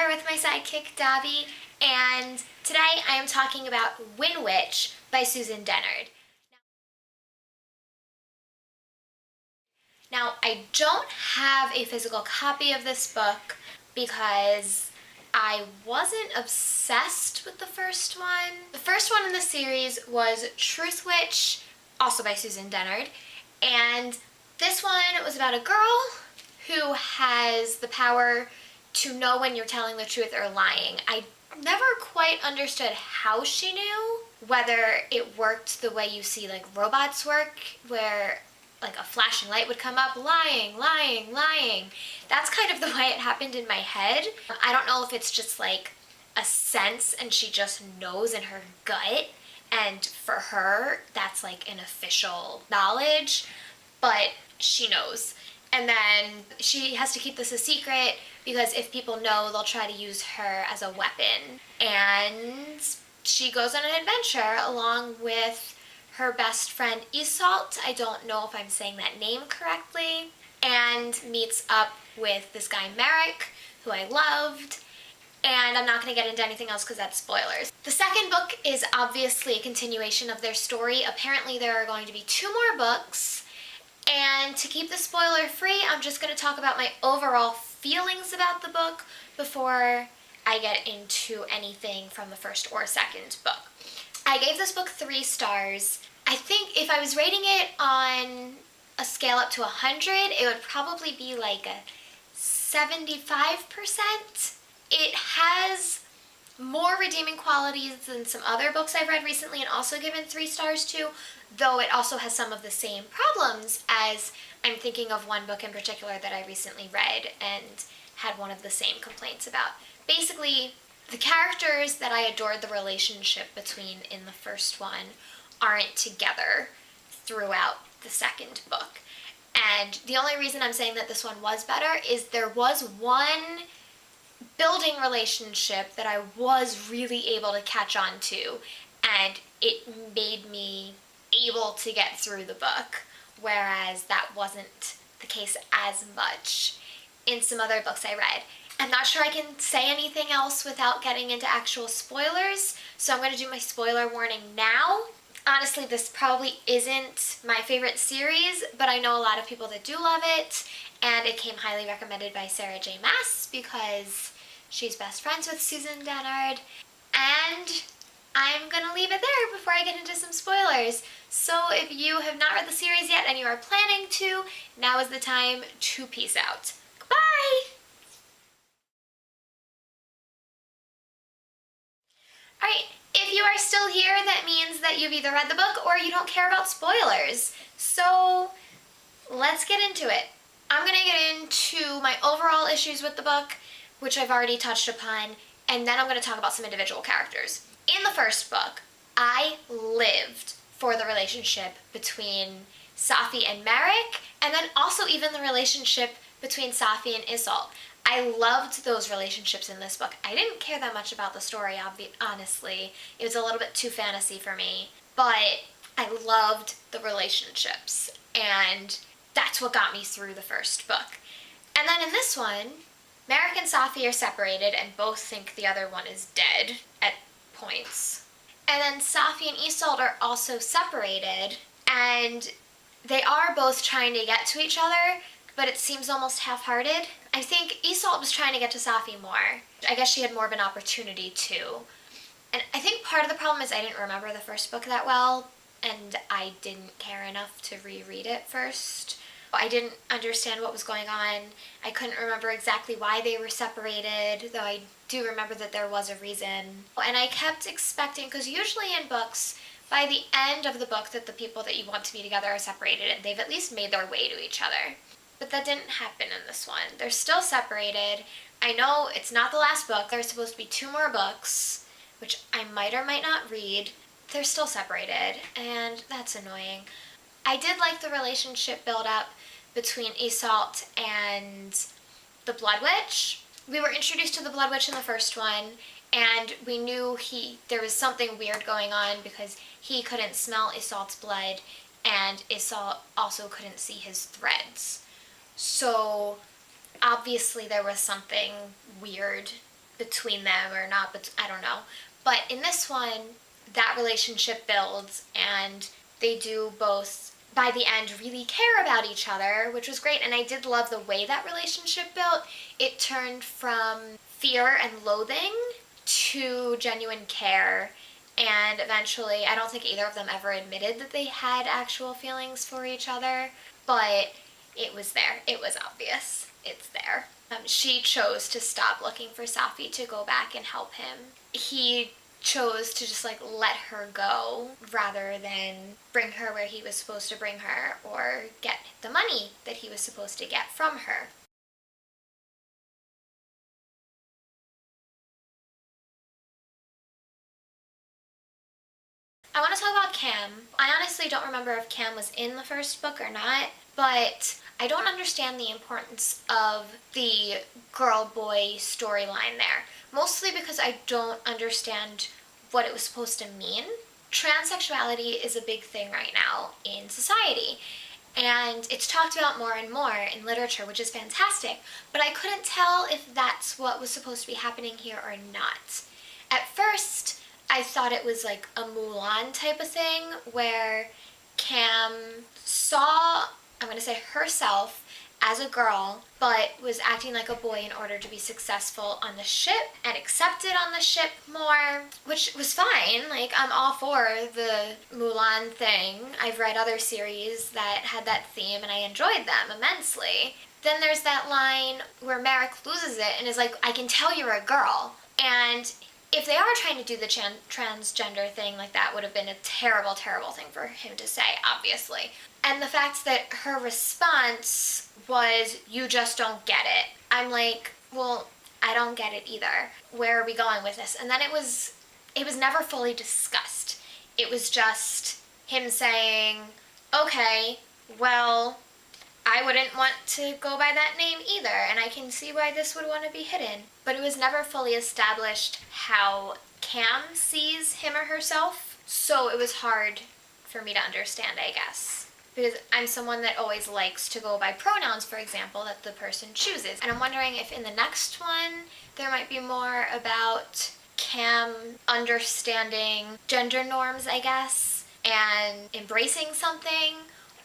here with my sidekick, Dobby, and today I am talking about Windwitch by Susan Dennard. Now, I don't have a physical copy of this book because I wasn't obsessed with the first one. The first one in the series was Witch, also by Susan Dennard, and this one was about a girl who has the power to know when you're telling the truth or lying. I never quite understood how she knew, whether it worked the way you see like robots work, where like a flashing light would come up, lying, lying, lying. That's kind of the way it happened in my head. I don't know if it's just like a sense and she just knows in her gut, and for her that's like an official knowledge, but she knows. And then she has to keep this a secret because if people know, they'll try to use her as a weapon. And she goes on an adventure along with her best friend Iseult, I don't know if I'm saying that name correctly, and meets up with this guy Merrick, who I loved. And I'm not going to get into anything else because that's spoilers. The second book is obviously a continuation of their story. Apparently there are going to be 2 more books. And to keep the spoiler free, I'm just going to talk about my overall feelings about the book before I get into anything from the first or second book. I gave this book 3 stars. I think if I was rating it on a scale up to 100, it would probably be like a 75%. It has more redeeming qualities than some other books I've read recently and also given 3 stars to, though it also has some of the same problems, as I'm thinking of one book in particular that I recently read and had one of the same complaints about. Basically, the characters that I adored the relationship between in the first one aren't together throughout the second book. And the only reason I'm saying that this one was better is there was one building relationship that I was really able to catch on to, and it made me able to get through the book, whereas that wasn't the case as much in some other books I read. I'm not sure I can say anything else without getting into actual spoilers, so I'm going to do my spoiler warning now. Honestly, this probably isn't my favorite series, but I know a lot of people that do love it, and it came highly recommended by Sarah J. Maas because she's best friends with Susan Dennard, and I'm gonna leave it there before I get into some spoilers. So if you have not read the series yet and you are planning to, now is the time to peace out. Goodbye! Alright, if you are still here, that means that you've either read the book or you don't care about spoilers. So let's get into it. I'm gonna get into my overall issues with the book, which I've already touched upon, and then I'm going to talk about some individual characters. In the first book, I lived for the relationship between Safi and Merrick, and then also even the relationship between Safi and Iseult. I loved those relationships in this book. I didn't care that much about the story, honestly. It was a little bit too fantasy for me, but I loved the relationships, and that's what got me through the first book. And then in this one, Merrick and Safi are separated and both think the other one is dead at points. And then Safi and Iseult are also separated, and they are both trying to get to each other, but it seems almost half-hearted. I think Iseult was trying to get to Safi more. I guess she had more of an opportunity to. And I think part of the problem is I didn't remember the first book that well, and I didn't care enough to reread it first. I didn't understand what was going on. I couldn't remember exactly why they were separated, though I do remember that there was a reason. And I kept expecting, because usually in books, by the end of the book that the people that you want to be together are separated and they've at least made their way to each other. But that didn't happen in this one. They're still separated. I know it's not the last book. There's supposed to be 2 more books, which I might or might not read. They're still separated, and that's annoying. I did like the relationship build-up between Iseult and the Blood Witch. We were introduced to the Blood Witch in the first one, and we knew there was something weird going on because he couldn't smell Iseult's blood, and Iseult also couldn't see his threads. So obviously there was something weird between them or not, but I don't know. But in this one, that relationship builds, and they do both, by the end, really care about each other, which was great. And I did love the way that relationship built. It turned from fear and loathing to genuine care. And eventually, I don't think either of them ever admitted that they had actual feelings for each other, but it was there. It was obvious. It's there. She chose to stop looking for Safi to go back and help him. He chose to just like let her go rather than bring her where he was supposed to bring her or get the money that he was supposed to get from her. I want to talk about Cam. I honestly don't remember if Cam was in the first book or not, but I don't understand the importance of the girl-boy storyline there. Mostly because I don't understand what it was supposed to mean. Transsexuality is a big thing right now in society, and it's talked about more and more in literature, which is fantastic, but I couldn't tell if that's what was supposed to be happening here or not. At first, I thought it was like a Mulan type of thing where Cam saw, I'm going to say herself as a girl, but was acting like a boy in order to be successful on the ship and accepted on the ship more, which was fine. Like, I'm all for the Mulan thing. I've read other series that had that theme and I enjoyed them immensely. Then there's that line where Merrick loses it and is like, I can tell you're a girl. And if they are trying to do the transgender thing, like, that would have been a terrible, terrible thing for him to say, obviously. And the fact that her response was, you just don't get it. I'm like, well, I don't get it either. Where are we going with this? And then it was never fully discussed. It was just him saying, okay, well, I wouldn't want to go by that name either, and I can see why this would want to be hidden. But it was never fully established how Cam sees him or herself, so it was hard for me to understand, I guess. Because I'm someone that always likes to go by pronouns, for example, that the person chooses. And I'm wondering if in the next one there might be more about Cam understanding gender norms, I guess, and embracing something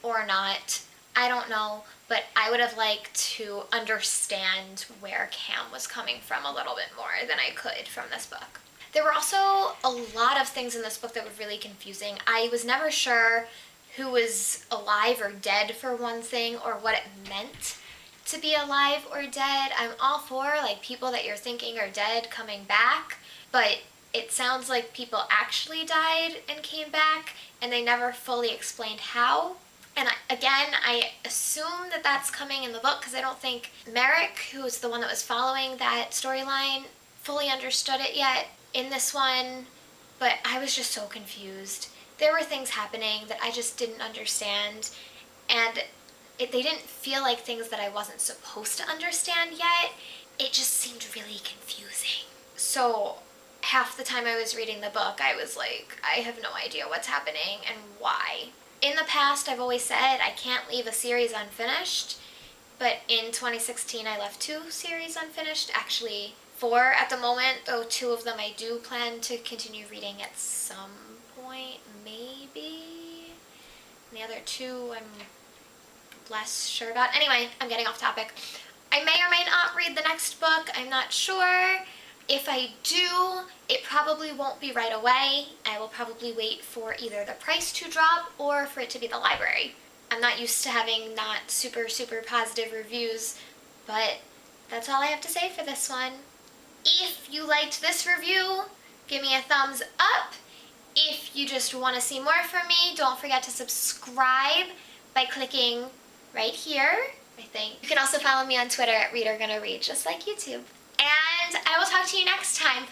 or not. I don't know, but I would have liked to understand where Cam was coming from a little bit more than I could from this book. There were also a lot of things in this book that were really confusing. I was never sure who was alive or dead for one thing, or what it meant to be alive or dead. I'm all for like people that you're thinking are dead coming back, but it sounds like people actually died and came back, and they never fully explained how. And I assume that that's coming in the book because I don't think Merrick, who was the one that was following that storyline, fully understood it yet in this one, but I was just so confused. There were things happening that I just didn't understand, and they didn't feel like things that I wasn't supposed to understand yet. It just seemed really confusing. So half the time I was reading the book, I was like, I have no idea what's happening and why. In the past, I've always said I can't leave a series unfinished, but in 2016 I left 2 series unfinished, actually 4 at the moment, though 2 of them I do plan to continue reading at some point, maybe. And the other 2 I'm less sure about. Anyway, I'm getting off topic. I may or may not read the next book, I'm not sure. If I do, it probably won't be right away. I will probably wait for either the price to drop or for it to be the library. I'm not used to having not super, super positive reviews, but that's all I have to say for this one. If you liked this review, give me a thumbs up. If you just want to see more from me, don't forget to subscribe by clicking right here, I think. You can also follow me on Twitter at ReaderGonnaRead, just like YouTube. And I will talk to you next time.